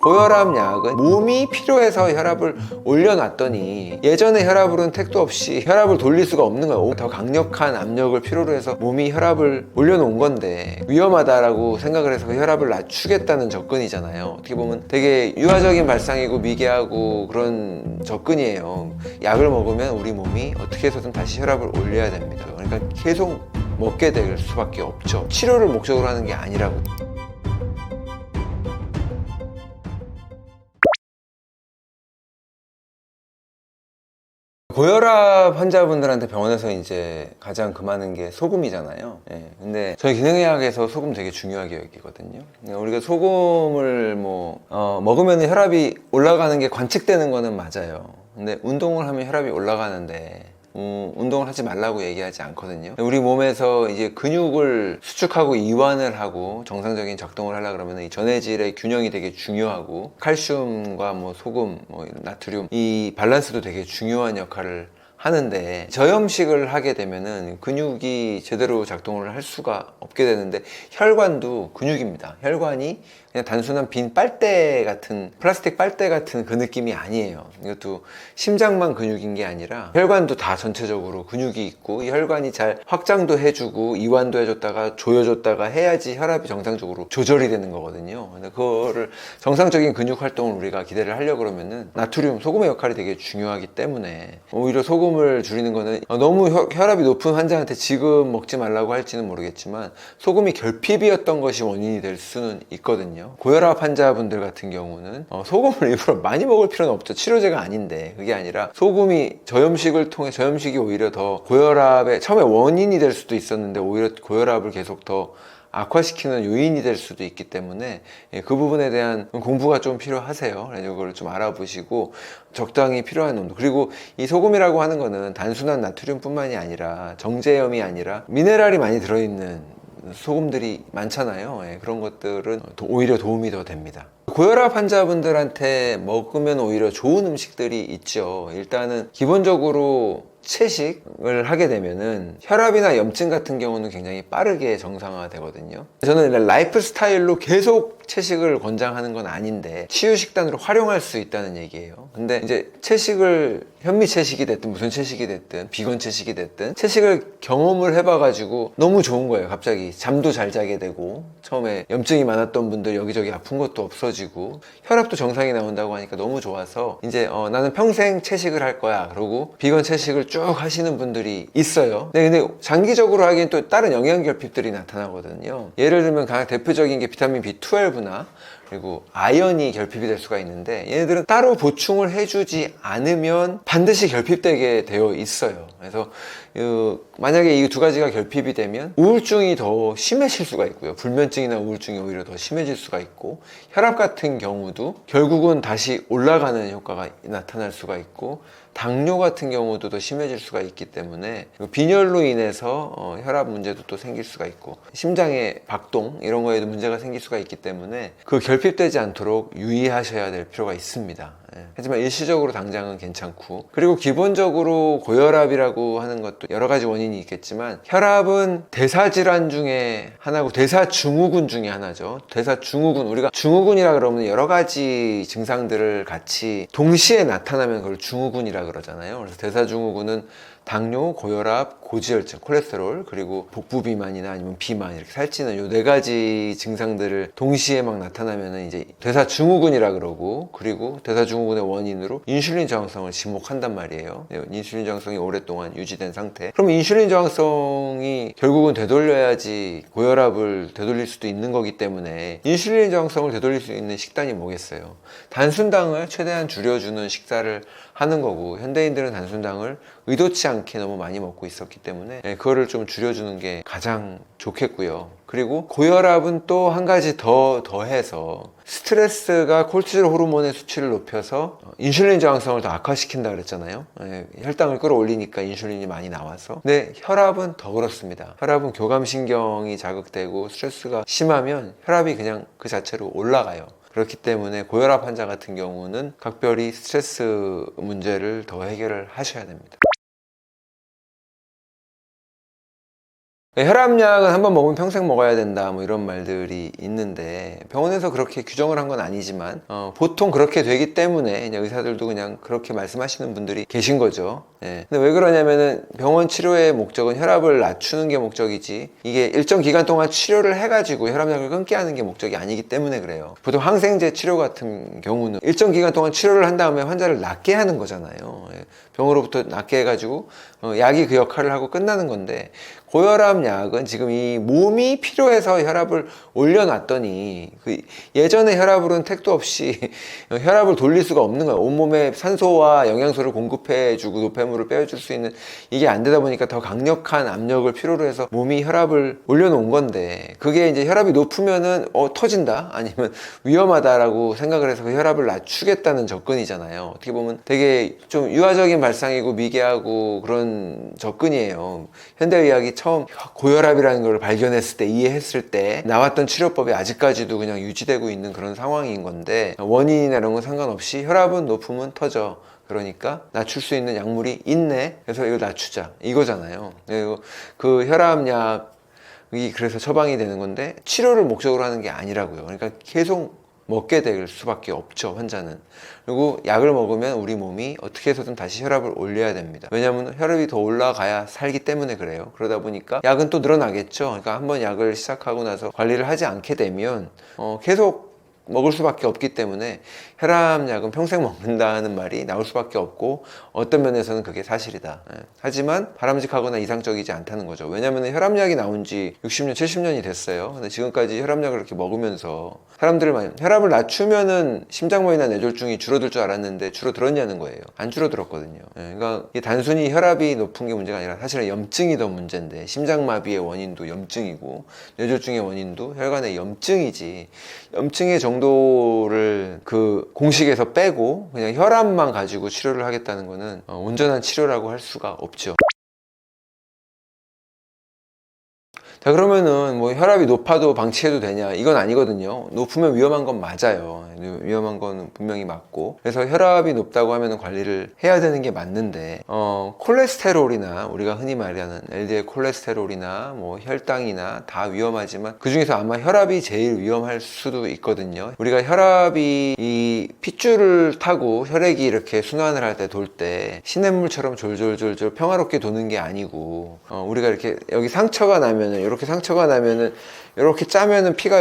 고혈압 약은 몸이 필요해서 혈압을 올려놨더니 예전에 혈압으로는 택도 없이 혈압을 돌릴 수가 없는 거예요. 더 강력한 압력을 필요로 해서 몸이 혈압을 올려놓은 건데 위험하다라고 생각을 해서 그 혈압을 낮추겠다는 접근이잖아요. 어떻게 보면 되게 유아적인 발상이고 미개하고 그런 접근이에요. 약을 먹으면 우리 몸이 어떻게 해서든 다시 혈압을 올려야 됩니다. 그러니까 계속 먹게 될 수밖에 없죠. 치료를 목적으로 하는 게 아니라고. 고혈압 환자분들한테 병원에서 이제 가장 금하는 게 소금이잖아요. 예, 근데 저희 기능의학에서 소금 되게 중요하게 여기거든요. 우리가 소금을 먹으면 혈압이 올라가는 게 관측되는 거는 맞아요. 근데 운동을 하면 혈압이 올라가는데 운동을 하지 말라고 얘기하지 않거든요. 우리 몸에서 이제 근육을 수축하고 이완을 하고 정상적인 작동을 하려고 그러면 이 전해질의 균형이 되게 중요하고 칼슘과 소금, 나트륨 이 밸런스도 되게 중요한 역할을 하는데 저염식을 하게 되면은 근육이 제대로 작동을 할 수가 없게 되는데 혈관도 근육입니다. 혈관이 그냥 단순한 빈 빨대 같은 플라스틱 빨대 같은 그 느낌이 아니에요. 이것도 심장만 근육인 게 아니라 혈관도 다 전체적으로 근육이 있고 이 혈관이 잘 확장도 해주고 이완도 해줬다가 조여줬다가 해야지 혈압이 정상적으로 조절이 되는 거거든요. 근데 그거를 정상적인 근육 활동을 우리가 기대를 하려고 그러면은 나트륨, 소금의 역할이 되게 중요하기 때문에 오히려 소금을 줄이는 거는 너무 혈압이 높은 환자한테 지금 먹지 말라고 할지는 모르겠지만 소금이 결핍이었던 것이 원인이 될 수는 있거든요. 고혈압 환자분들 같은 경우는 소금을 일부러 많이 먹을 필요는 없죠. 치료제가 아닌데. 그게 아니라 소금이 저염식을 통해 저염식이 오히려 더 고혈압의 처음에 원인이 될 수도 있었는데 오히려 고혈압을 계속 더 악화시키는 요인이 될 수도 있기 때문에 그 부분에 대한 공부가 좀 필요하세요. 그래서 이걸 좀 알아보시고 적당히 필요한 농도. 그리고 이 소금이라고 하는 거는 단순한 나트륨뿐만이 아니라 정제염이 아니라 미네랄이 많이 들어있는 소금들이 많잖아요. 그런 것들은 오히려 도움이 더 됩니다. 고혈압 환자분들한테 먹으면 오히려 좋은 음식들이 있죠. 일단은 기본적으로 채식을 하게 되면은 혈압이나 염증 같은 경우는 굉장히 빠르게 정상화되거든요. 저는 라이프 스타일로 계속 채식을 권장하는 건 아닌데 치유 식단으로 활용할 수 있다는 얘기예요. 근데 이제 채식을 현미 채식이 됐든 무슨 채식이 됐든 비건 채식이 됐든 채식을 경험을 해봐가지고 너무 좋은 거예요. 갑자기 잠도 잘 자게 되고 처음에 염증이 많았던 분들 여기저기 아픈 것도 없어지고 혈압도 정상이 나온다고 하니까 너무 좋아서 이제 나는 평생 채식을 할 거야 그러고 비건 채식을 쭉 하시는 분들이 있어요. 근데 장기적으로 하기엔 또 다른 영양 결핍들이 나타나거든요. 예를 들면 가장 대표적인 게 비타민 B12나 그리고 아연이 결핍이 될 수가 있는데 얘네들은 따로 보충을 해주지 않으면 반드시 결핍되게 되어 있어요. 그래서 만약에 이 두 가지가 결핍이 되면 우울증이 더 심해질 수가 있고요. 불면증이나 우울증이 오히려 더 심해질 수가 있고 혈압 같은 경우도 결국은 다시 올라가는 효과가 나타날 수가 있고 당뇨 같은 경우도 더 심해질 수가 있기 때문에 빈혈로 인해서 혈압 문제도 또 생길 수가 있고 심장의 박동 이런 거에도 문제가 생길 수가 있기 때문에 그 결핍되지 않도록 유의하셔야 될 필요가 있습니다. 하지만 일시적으로 당장은 괜찮고 그리고 기본적으로 고혈압이라고 하는 것도 여러 가지 원인이 있겠지만 혈압은 대사질환 중에 하나고 대사증후군 중에 하나죠. 대사증후군 우리가 증후군이라 그러면 여러 가지 증상들을 같이 동시에 나타나면 그걸 증후군이라 그러잖아요. 그래서 대사증후군은 당뇨, 고혈압, 고지혈증, 콜레스테롤 그리고 복부 비만이나 아니면 비만 이렇게 살찌는 요 네 가지 증상들을 동시에 막 나타나면은 이제 대사증후군이라 그러고 그리고 대사증후군의 원인으로 인슐린 저항성을 지목한단 말이에요. 인슐린 저항성이 오랫동안 유지된 상태. 그럼 인슐린 저항성이 결국은 되돌려야지 고혈압을 되돌릴 수도 있는 거기 때문에 인슐린 저항성을 되돌릴 수 있는 식단이 뭐겠어요? 단순당을 최대한 줄여주는 식사를 하는 거고 현대인들은 단순당을 의도치 않게 너무 많이 먹고 있었기 때문에 그거를 좀 줄여주는 게 가장 좋겠고요. 그리고 고혈압은 또 한 가지 더해서 스트레스가 콜티졸 호르몬의 수치를 높여서 인슐린 저항성을 더 악화시킨다 그랬잖아요. 혈당을 끌어올리니까 인슐린이 많이 나와서. 근데 혈압은 더 그렇습니다. 혈압은 교감신경이 자극되고 스트레스가 심하면 혈압이 그냥 그 자체로 올라가요. 그렇기 때문에 고혈압 환자 같은 경우는 각별히 스트레스 문제를 더 해결을 하셔야 됩니다. 혈압약은 한번 먹으면 평생 먹어야 된다 뭐 이런 말들이 있는데 병원에서 그렇게 규정을 한 건 아니지만 보통 그렇게 되기 때문에 이제 의사들도 그냥 그렇게 말씀하시는 분들이 계신 거죠. 예. 근데 왜 그러냐면은 병원 치료의 목적은 혈압을 낮추는 게 목적이지 이게 일정 기간 동안 치료를 해가지고 혈압약을 끊게 하는 게 목적이 아니기 때문에 그래요. 보통 항생제 치료 같은 경우는 일정 기간 동안 치료를 한 다음에 환자를 낫게 하는 거잖아요. 예. 병으로부터 낫게 해가지고 약이 그 역할을 하고 끝나는 건데 고혈압 약은 지금 이 몸이 필요해서 혈압을 올려놨더니 그 예전에 혈압으로는 택도 없이 혈압을 돌릴 수가 없는 거예요. 온몸에 산소와 영양소를 공급해주고 노폐물을 빼줄 수 있는 이게 안 되다 보니까 더 강력한 압력을 필요로 해서 몸이 혈압을 올려놓은 건데 그게 이제 혈압이 높으면은 터진다 아니면 위험하다라고 생각을 해서 그 혈압을 낮추겠다는 접근이잖아요. 어떻게 보면 되게 좀 유아적인 발상이고 미개하고 그런 접근이에요. 현대의학이 처음 고혈압이라는 걸 발견했을 때 이해했을 때 나왔던 치료법이 아직까지도 그냥 유지되고 있는 그런 상황인 건데 원인이나 이런 건 상관없이 혈압은 높으면 터져. 그러니까 낮출 수 있는 약물이 있네. 그래서 이걸 낮추자. 이거잖아요. 그리고 그 혈압약이 그래서 처방이 되는 건데 치료를 목적으로 하는 게 아니라고요. 그러니까 계속 먹게 될 수밖에 없죠, 환자는. 그리고 약을 먹으면 우리 몸이 어떻게 해서든 다시 혈압을 올려야 됩니다. 왜냐하면 혈압이 더 올라가야 살기 때문에 그래요. 그러다 보니까 약은 또 늘어나겠죠. 그러니까 한번 약을 시작하고 나서 관리를 하지 않게 되면 계속 먹을 수밖에 없기 때문에 혈압약은 평생 먹는다는 말이 나올 수밖에 없고 어떤 면에서는 그게 사실이다. 하지만 바람직하거나 이상적이지 않다는 거죠. 왜냐하면 혈압약이 나온 지 60년, 70년이 됐어요. 근데 지금까지 혈압약을 이렇게 먹으면서 사람들을 많이 혈압을 낮추면은 심장마비나 뇌졸중이 줄어들 줄 알았는데 줄어들었냐는 거예요. 안 줄어들었거든요. 그러니까 이게 단순히 혈압이 높은 게 문제가 아니라 사실은 염증이 더 문제인데 심장마비의 원인도 염증이고 뇌졸중의 원인도 혈관의 염증이지 염증의 정도를 그 공식에서 빼고 그냥 혈압만 가지고 치료를 하겠다는 거는 온전한 치료라고 할 수가 없죠. 자, 그러면은 뭐 혈압이 높아도 방치해도 되냐? 이건 아니거든요. 높으면 위험한 건 맞아요. 위험한 건 분명히 맞고. 그래서 혈압이 높다고 하면은 관리를 해야 되는 게 맞는데, 콜레스테롤이나 우리가 흔히 말하는 LDL 콜레스테롤이나 뭐 혈당이나 다 위험하지만 그 중에서 아마 혈압이 제일 위험할 수도 있거든요. 우리가 혈압이 이 핏줄을 타고 혈액이 이렇게 순환을 할 때 돌 때 시냇물처럼 졸졸졸졸 평화롭게 도는 게 아니고, 우리가 이렇게 여기 상처가 나면은 이렇게 상처가 나면은 이렇게 짜면은 피가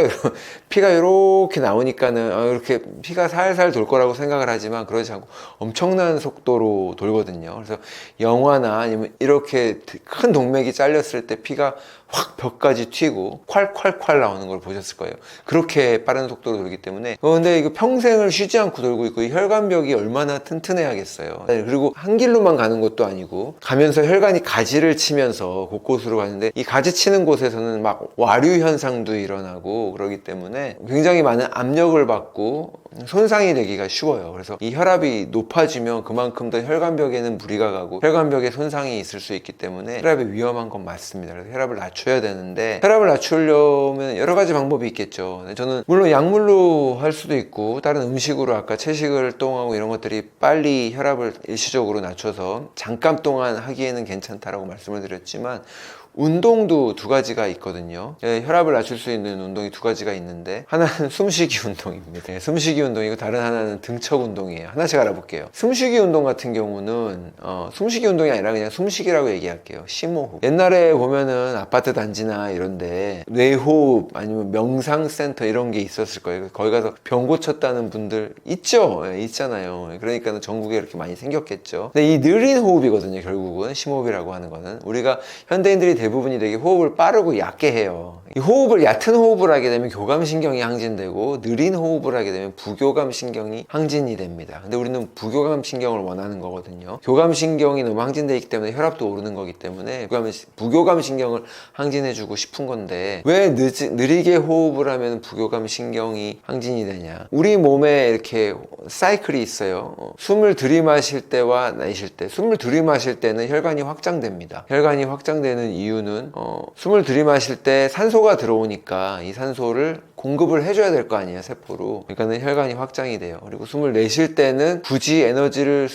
이렇게 나오니까는 이렇게 피가 살살 돌 거라고 생각을 하지만 그러지 않고 엄청난 속도로 돌거든요. 그래서 영화나 아니면 이렇게 큰 동맥이 잘렸을 때 피가 확 벽까지 튀고 콸콸콸 나오는 걸 보셨을 거예요. 그렇게 빠른 속도로 돌기 때문에. 근데 이거 평생을 쉬지 않고 돌고 있고 이 혈관벽이 얼마나 튼튼해야겠어요. 그리고 한 길로만 가는 것도 아니고 가면서 혈관이 가지를 치면서 곳곳으로 가는데 이 가지 치는 곳에서는 막 와류 현상도 일어나고 그러기 때문에 굉장히 많은 압력을 받고 손상이 되기가 쉬워요. 그래서 이 혈압이 높아지면 그만큼 더 혈관벽에는 무리가 가고 혈관벽에 손상이 있을 수 있기 때문에 혈압이 위험한 건 맞습니다. 그래서 혈압을 낮춰야 되는데 혈압을 낮추려면 여러 가지 방법이 있겠죠. 저는 물론 약물로 할 수도 있고 다른 음식으로 아까 채식을 똥하고 이런 것들이 빨리 혈압을 일시적으로 낮춰서 잠깐 동안 하기에는 괜찮다라고 말씀을 드렸지만 운동도 두 가지가 있거든요. 혈압을 낮출 수 있는 운동이 두 가지가 있는데 하나는 숨쉬기 운동입니다. 숨쉬기 운동이고 다른 하나는 등척 운동이에요. 하나씩 알아볼게요. 숨쉬기 운동 같은 경우는 숨쉬기 운동이 아니라 그냥 숨쉬기라고 얘기할게요. 심호흡. 옛날에 보면은 아파트 단지나 이런데 뇌호흡 아니면 명상센터 이런 게 있었을 거예요. 거기 가서 병 고쳤다는 분들 있죠? 있잖아요. 그러니까 전국에 이렇게 많이 생겼겠죠. 근데 이 느린 호흡이거든요. 결국은 심호흡이라고 하는 거는 우리가 현대인들이 대부분이 되게 호흡을 빠르고 얕게 해요. 이 호흡을 얕은 호흡을 하게 되면 교감신경이 항진되고 느린 호흡을 하게 되면 부교감신경이 항진이 됩니다. 근데 우리는 부교감신경을 원하는 거거든요. 교감신경이 너무 항진되어 있기 때문에 혈압도 오르는 거기 때문에 부교감신경을 항진해주고 싶은 건데 왜 느리게 호흡을 하면 부교감신경이 항진이 되냐? 우리 몸에 이렇게 사이클이 있어요. 숨을 들이마실 때와 내쉴 때 숨을 들이마실 때는 혈관이 확장됩니다. 혈관이 확장되는 이유 이유는 숨을 들이마실 때 산소가 들어오니까 이 산소를 공급을 해줘야 될 거 아니에요, 세포로. 그러니까는 혈관이 확장이 돼요. 그리고 숨을 내쉴 때는 굳이 에너지를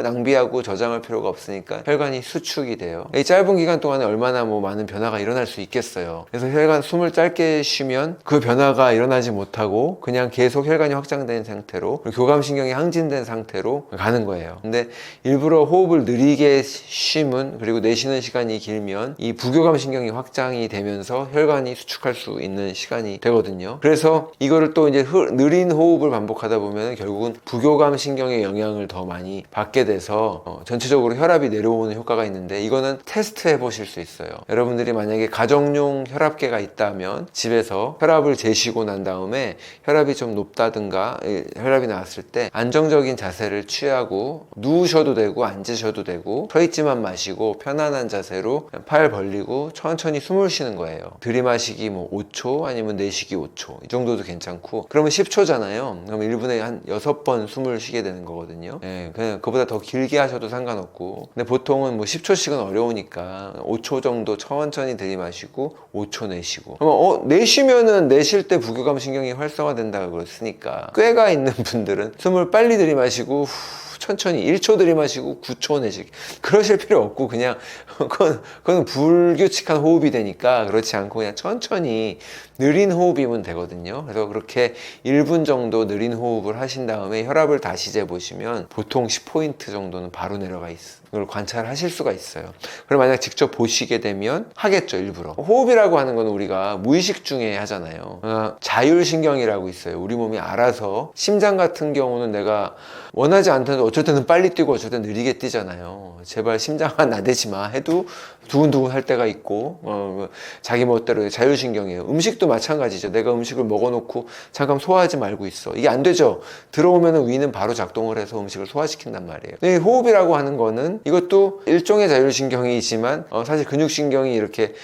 낭비하고 저장할 필요가 없으니까 혈관이 수축이 돼요. 이 짧은 기간 동안에 얼마나 많은 변화가 일어날 수 있겠어요. 그래서 숨을 짧게 쉬면 그 변화가 일어나지 못하고 그냥 계속 혈관이 확장된 상태로 교감신경이 항진된 상태로 가는 거예요. 근데 일부러 호흡을 느리게 쉬면, 그리고 내쉬는 시간이 길면 이 부교감신경이 확장이 되면서 혈관이 수축할 수 있는 시간이 되거든요. 그래서 이거를 또 이제 느린 호흡을 반복하다 보면 결국은 부교감신경의 영향을 더 많이 받게 돼서 전체적으로 혈압이 내려오는 효과가 있는데, 이거는 테스트 해 보실 수 있어요. 여러분들이 만약에 가정용 혈압계가 있다면 집에서 혈압을 재시고 난 다음에 혈압이 좀 높다든가 혈압이 나왔을 때 안정적인 자세를 취하고 누우셔도 되고 앉으셔도 되고 서 있지만 마시고 편안한 자세로 팔 벌리고 천천히 숨을 쉬는 거예요. 들이마시기 5초 아니면 내쉬기 5초 이 정도도 괜찮고, 그러면 10초잖아요. 그럼 1분에 한 6번 숨을 쉬게 되는 거거든요. 그냥 그보다 더 길게 하셔도 상관없고, 근데 보통은 10초씩은 어려우니까 5초 정도 천천히 들이마시고 5초 내쉬고. 그러면 내쉬면은 내쉴 때 부교감 신경이 활성화된다고 그랬으니까 꾀가 있는 분들은 숨을 빨리 들이마시고 천천히 1초 들이마시고 9초 내쉬기, 그러실 필요 없고 그냥 그건 불규칙한 호흡이 되니까 그렇지 않고 그냥 천천히 느린 호흡이면 되거든요. 그래서 그렇게 1분 정도 느린 호흡을 하신 다음에 혈압을 다시 재보시면 보통 10포인트 정도는 바로 내려가 있어요. 이걸 관찰하실 수가 있어요. 그럼 만약 직접 보시게 되면 하겠죠, 일부러. 호흡이라고 하는 건 우리가 무의식 중에 하잖아요. 자율신경이라고 있어요. 우리 몸이 알아서. 심장 같은 경우는 내가 원하지 않더라도 어쩔 때는 빨리 뛰고 어쩔 때는 느리게 뛰잖아요. 제발 심장아 나대지 마 해도 두근두근 할 때가 있고, 자기 멋대로 자율신경이에요. 음식도 마찬가지죠. 내가 음식을 먹어놓고 잠깐 소화하지 말고 있어. 이게 안 되죠. 들어오면 위는 바로 작동을 해서 음식을 소화시킨단 말이에요. 근데 호흡이라고 하는 거는 이것도 일종의 자율신경이지만 사실 근육신경이 이렇게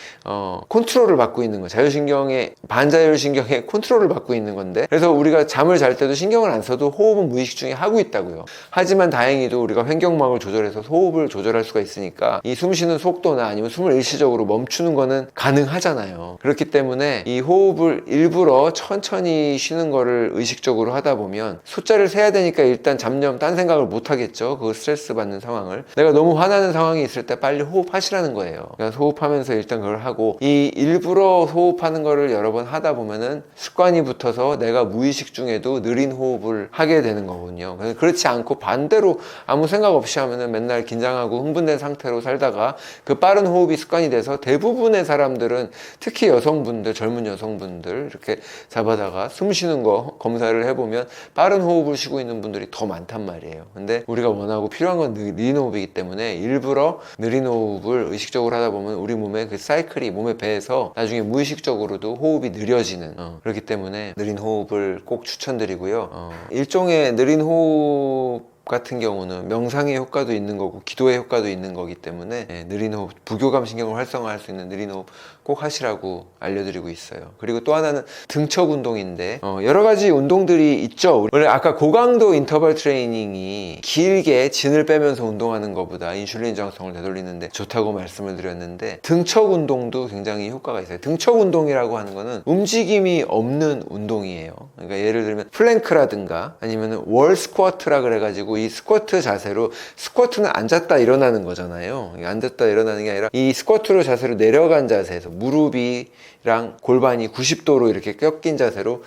컨트롤을 받고 있는 거예요. 자율신경의 반자율신경의 컨트롤을 받고 있는 건데, 그래서 우리가 잠을 잘 때도 신경을 안 써도 호흡은 무의식 중에 하고 있다고요. 하지만 다행히도 우리가 횡격막을 조절해서 호흡을 조절할 수가 있으니까 이 숨쉬는 속도나 아니면 숨을 일시적으로 멈추는 거는 가능하잖아요. 그렇기 때문에 이 호흡을 일부러 천천히 쉬는 거를 의식적으로 하다 보면 숫자를 세야 되니까 일단 잡념 딴 생각을 못 하겠죠. 그 스트레스 받는 상황을. 내가 너무 화나는 상황이 있을 때 빨리 호흡하시라는 거예요. 그러니까 호흡하면서 일단 그걸 하고, 이 일부러 호흡하는 거를 여러 번 하다 보면은 습관이 붙어서 내가 무의식 중에도 느린 호흡을 하게 되는 거군요. 그렇지 않고 반대로 아무 생각 없이 하면은 맨날 긴장하고 흥분된 상태로 살다가 그 빠른 호흡이 습관이 돼서 대부분의 사람들은, 특히 여성분들, 젊은 여성분들 이렇게 잡아다가 숨 쉬는 거 검사를 해보면 빠른 호흡을 쉬고 있는 분들이 더 많단 말이에요. 근데 우리가 원하고 필요한 건 느린 호흡이기 때문에 일부러 느린 호흡을 의식적으로 하다 보면 우리 몸의 그 사이클이 몸의 배에서 나중에 무의식적으로도 호흡이 느려지는, 그렇기 때문에 느린 호흡을 꼭 추천드리고요. 일종의 느린 호흡 같은 경우는 명상의 효과도 있는 거고 기도의 효과도 있는 거기 때문에 느린 호흡, 부교감 신경을 활성화할 수 있는 느린 호흡 꼭 하시라고 알려드리고 있어요. 그리고 또 하나는 등척 운동인데, 여러 가지 운동들이 있죠. 원래 아까 고강도 인터벌 트레이닝이 길게 진을 빼면서 운동하는 것보다 인슐린 저항성을 되돌리는데 좋다고 말씀을 드렸는데, 등척 운동도 굉장히 효과가 있어요. 등척 운동이라고 하는 거는 움직임이 없는 운동이에요. 그러니까 예를 들면 플랭크라든가 아니면 월 스쿼트라 그래가지고 이 스쿼트 자세로, 스쿼트는 앉았다 일어나는 거잖아요. 앉았다 일어나는 게 아니라 이 스쿼트로 자세로 내려간 자세에서 무릎이랑 골반이 90도로 이렇게 꺾인 자세로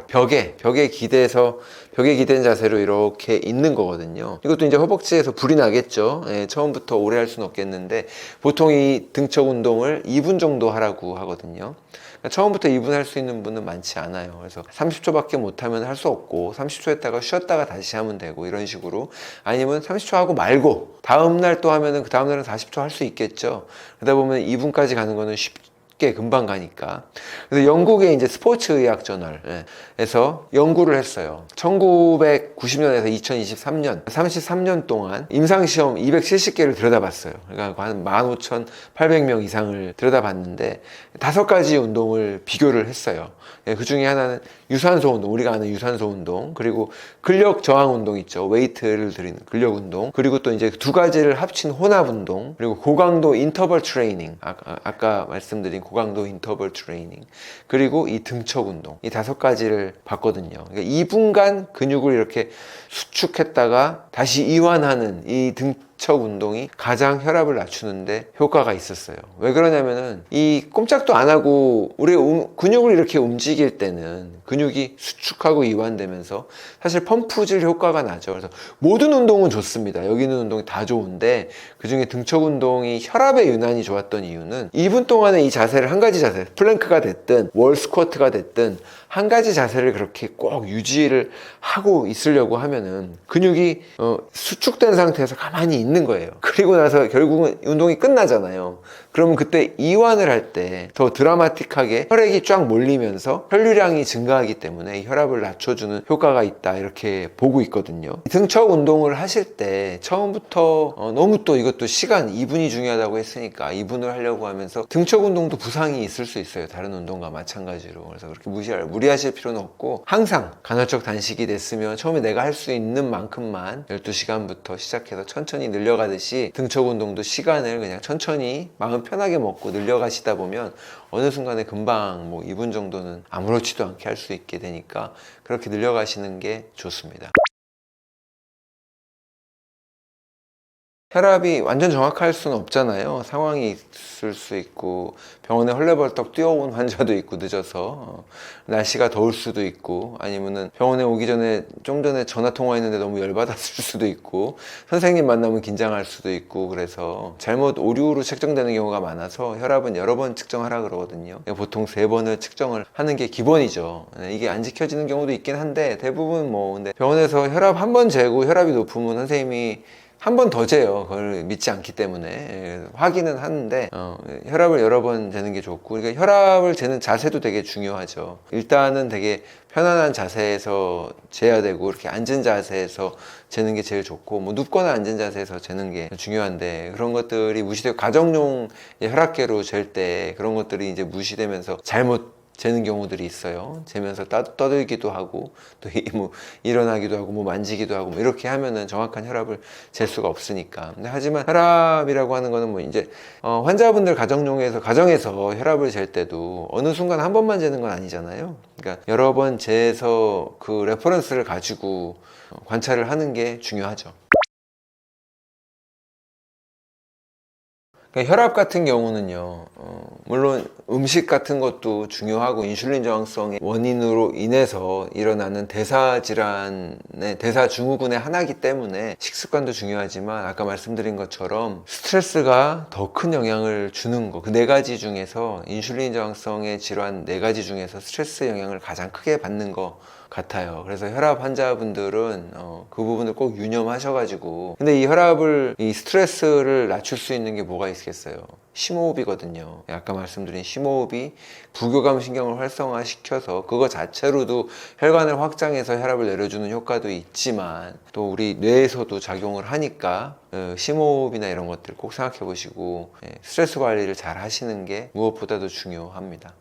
벽에 기댄 자세로 이렇게 있는 거거든요. 이것도 이제 허벅지에서 불이 나겠죠. 처음부터 오래 할 수는 없겠는데 보통 이 등척 운동을 2분 정도 하라고 하거든요. 그러니까 처음부터 2분 할 수 있는 분은 많지 않아요. 그래서 30초밖에 못하면 할 수 없고 30초 했다가 쉬었다가 다시 하면 되고 이런 식으로, 아니면 30초 하고 말고 다음날 또 하면은 그 다음날은 40초 할 수 있겠죠. 그러다 보면 2분까지 가는 거는 쉽게 금방 가니까. 그래서 영국의 이제 스포츠 의학 저널에서 연구를 했어요. 1990년에서 2023년 33년 동안 임상시험 270개를 들여다봤어요. 그러니까 한 15,800명 이상을 들여다봤는데 5가지 운동을 비교를 했어요. 그 중에 하나는 유산소 운동, 우리가 아는 유산소 운동, 그리고 근력 저항 운동 있죠. 웨이트를 들이는 근력 운동, 그리고 또 이제 두 가지를 합친 혼합 운동, 그리고 고강도 인터벌 트레이닝, 아까 말씀드린 고강도 인터벌 트레이닝, 그리고 이 등척 운동, 이 5가지를 봤거든요. 그러니까 2분간 근육을 이렇게 수축했다가 다시 이완하는 이 등척 운동이 가장 혈압을 낮추는데 효과가 있었어요. 왜 그러냐면은 이 꼼짝도 안 하고 우리 근육을 이렇게 움직일 때는 근육이 수축하고 이완되면서 사실 펌프질 효과가 나죠. 그래서 모든 운동은 좋습니다. 여기 있는 운동이 다 좋은데 그중에 등척 운동이 혈압에 유난히 좋았던 이유는 2분 동안에 이 자세를 한 가지 자세, 플랭크가 됐든 월 스쿼트가 됐든 한 가지 자세를 그렇게 꼭 유지를 하고 있으려고 하면은 근육이 수축된 상태에서 가만히 있는 거예요. 그리고 나서 결국은 운동이 끝나잖아요. 그러면 그때 이완을 할 때 더 드라마틱하게 혈액이 쫙 몰리면서 혈류량이 증가하기 때문에 혈압을 낮춰주는 효과가 있다, 이렇게 보고 있거든요. 등척 운동을 하실 때 처음부터 너무 또 이것도 시간 2분이 중요하다고 했으니까 2분을 하려고 하면서 등척 운동도 부상이 있을 수 있어요. 다른 운동과 마찬가지로. 그래서 그렇게 무리하실 필요는 없고 항상 간헐적 단식이 됐으면 처음에 내가 할 수 있는 만큼만 12시간부터 시작해서 천천히 늘려가듯이 등척 운동도 시간을 그냥 천천히 마음 편하게 먹고 늘려가시다 보면 어느 순간에 금방 뭐 2분 정도는 아무렇지도 않게 할 수 있게 되니까 그렇게 늘려가시는 게 좋습니다. 혈압이 완전 정확할 수는 없잖아요. 상황이 있을 수 있고 병원에 헐레벌떡 뛰어온 환자도 있고 늦어서 날씨가 더울 수도 있고 아니면은 병원에 오기 전에 좀 전에 전화 통화했는데 너무 열받았을 수도 있고 선생님 만나면 긴장할 수도 있고 그래서 잘못 오류로 측정되는 경우가 많아서 혈압은 여러 번 측정하라 그러거든요. 보통 3번을 측정을 하는 게 기본이죠. 이게 안 지켜지는 경우도 있긴 한데 대부분 뭐 근데 병원에서 혈압 한 번 재고 혈압이 높으면 선생님이 한 번 더 재요. 그걸 믿지 않기 때문에 확인은 하는데 혈압을 여러 번 재는 게 좋고 그러니까 혈압을 재는 자세도 되게 중요하죠. 일단은 되게 편안한 자세에서 재야 되고 이렇게 앉은 자세에서 재는 게 제일 좋고 뭐 눕거나 앉은 자세에서 재는 게 중요한데 그런 것들이 무시되고 가정용 혈압계로 잴 때 그런 것들이 이제 무시되면서 잘못 재는 경우들이 있어요. 재면서 떠들기도 하고 또 뭐 일어나기도 하고 뭐 만지기도 하고 뭐 이렇게 하면은 정확한 혈압을 잴 수가 없으니까. 근데 하지만 혈압이라고 하는 거는 뭐 이제 환자분들 가정에서 혈압을 잴 때도 어느 순간 한 번만 재는 건 아니잖아요. 그러니까 여러 번 재서 그 레퍼런스를 가지고 관찰을 하는 게 중요하죠. 그러니까 혈압 같은 경우는요, 물론 음식 같은 것도 중요하고 인슐린 저항성의 원인으로 인해서 일어나는 대사 질환의 대사 증후군의 하나이기 때문에 식습관도 중요하지만 아까 말씀드린 것처럼 스트레스가 더 큰 영향을 주는 거, 그 4가지 중에서 인슐린 저항성의 질환 4가지 중에서 스트레스 영향을 가장 크게 받는 거 같아요. 그래서 혈압 환자분들은 그 부분을 꼭 유념하셔가지고 근데 이 스트레스를 낮출 수 있는 게 뭐가 있겠어요? 심호흡이거든요. 아까 말씀드린 심호흡이 부교감 신경을 활성화시켜서 그거 자체로도 혈관을 확장해서 혈압을 내려주는 효과도 있지만 또 우리 뇌에서도 작용을 하니까 심호흡이나 이런 것들 꼭 생각해 보시고 스트레스 관리를 잘 하시는 게 무엇보다도 중요합니다.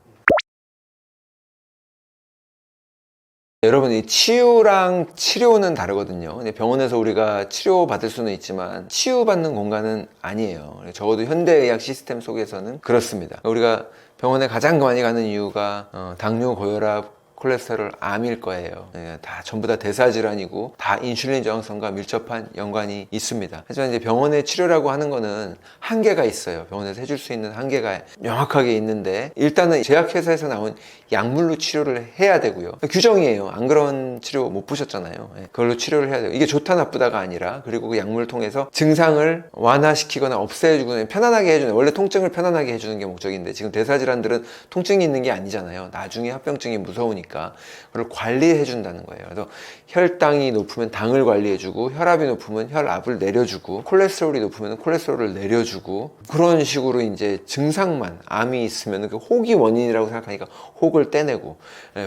여러분, 이 치유랑 치료는 다르거든요. 병원에서 우리가 치료받을 수는 있지만 치유받는 공간은 아니에요. 적어도 현대의학 시스템 속에서는 그렇습니다. 우리가 병원에 가장 많이 가는 이유가 당뇨, 고혈압, 콜레스테롤, 암일 거예요. 다 전부 다 대사질환이고 다 인슐린 저항성과 밀접한 연관이 있습니다. 하지만 이제 병원의 치료라고 하는 거는 한계가 있어요. 병원에서 해줄 수 있는 한계가 명확하게 있는데 일단은 제약회사에서 나온 약물로 치료를 해야 되고요. 규정이에요. 안 그런 치료 못 보셨잖아요. 그걸로 치료를 해야 돼요. 이게 좋다 나쁘다가 아니라 그리고 그 약물을 통해서 증상을 완화시키거나 없애주거나 편안하게 해주는, 원래 통증을 편안하게 해주는 게 목적인데 지금 대사질환들은 통증이 있는 게 아니잖아요. 나중에 합병증이 무서우니까 그걸 관리해 준다는 거예요. 그래서 혈당이 높으면 당을 관리해주고 혈압이 높으면 혈압을 내려주고 콜레스테롤이 높으면 콜레스테롤을 내려주고 그런 식으로 이제 증상만, 암이 있으면 그 혹이 원인이라고 생각하니까 혹을 떼내고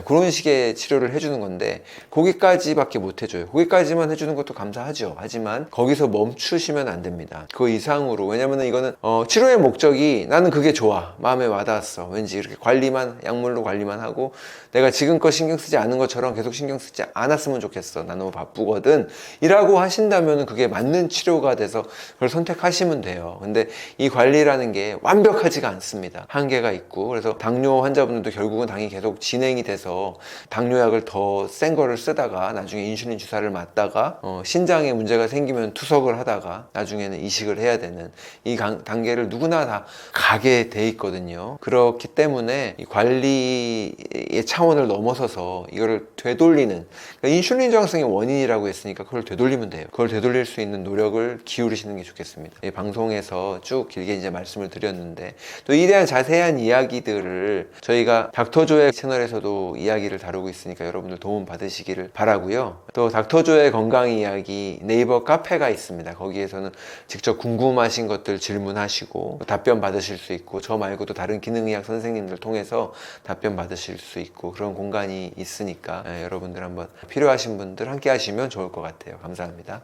그런 식의 치료를 해주는 건데 거기까지밖에 못 해줘요. 거기까지만 해주는 것도 감사하죠. 하지만 거기서 멈추시면 안 됩니다. 그 이상으로, 왜냐면은 이거는 치료의 목적이 나는 그게 좋아, 마음에 와닿았어, 왠지 이렇게 관리만, 약물로 관리만 하고 내가 지금 지금껏 신경 쓰지 않은 것처럼 계속 신경 쓰지 않았으면 좋겠어. 나 너무 바쁘거든. 이라고 하신다면 그게 맞는 치료가 돼서 그걸 선택하시면 돼요. 근데 이 관리라는 게 완벽하지가 않습니다. 한계가 있고. 그래서 당뇨 환자분들도 결국은 당이 계속 진행이 돼서 당뇨약을 더 센 거를 쓰다가 나중에 인슐린 주사를 맞다가 신장에 문제가 생기면 투석을 하다가 나중에는 이식을 해야 되는 이 단계를 누구나 다 가게 돼 있거든요. 그렇기 때문에 이 관리의 차원을 넘어서서 이거를 되돌리는, 그러니까 인슐린 저항성의 원인이라고 했으니까 그걸 되돌리면 돼요. 그걸 되돌릴 수 있는 노력을 기울이시는 게 좋겠습니다. 이 방송에서 쭉 길게 이제 말씀을 드렸는데, 또 이에 대한 자세한 이야기들을 저희가 닥터조의 채널에서도 이야기를 다루고 있으니까 여러분들 도움 받으시기를 바라고요. 또 닥터조의 건강 이야기 네이버 카페가 있습니다. 거기에서는 직접 궁금하신 것들 질문하시고 답변 받으실 수 있고, 저 말고도 다른 기능의학 선생님들 통해서 답변 받으실 수 있고, 그런 공간이 있으니까 여러분들 한번 필요하신 분들 함께 하시면 좋을 것 같아요. 감사합니다.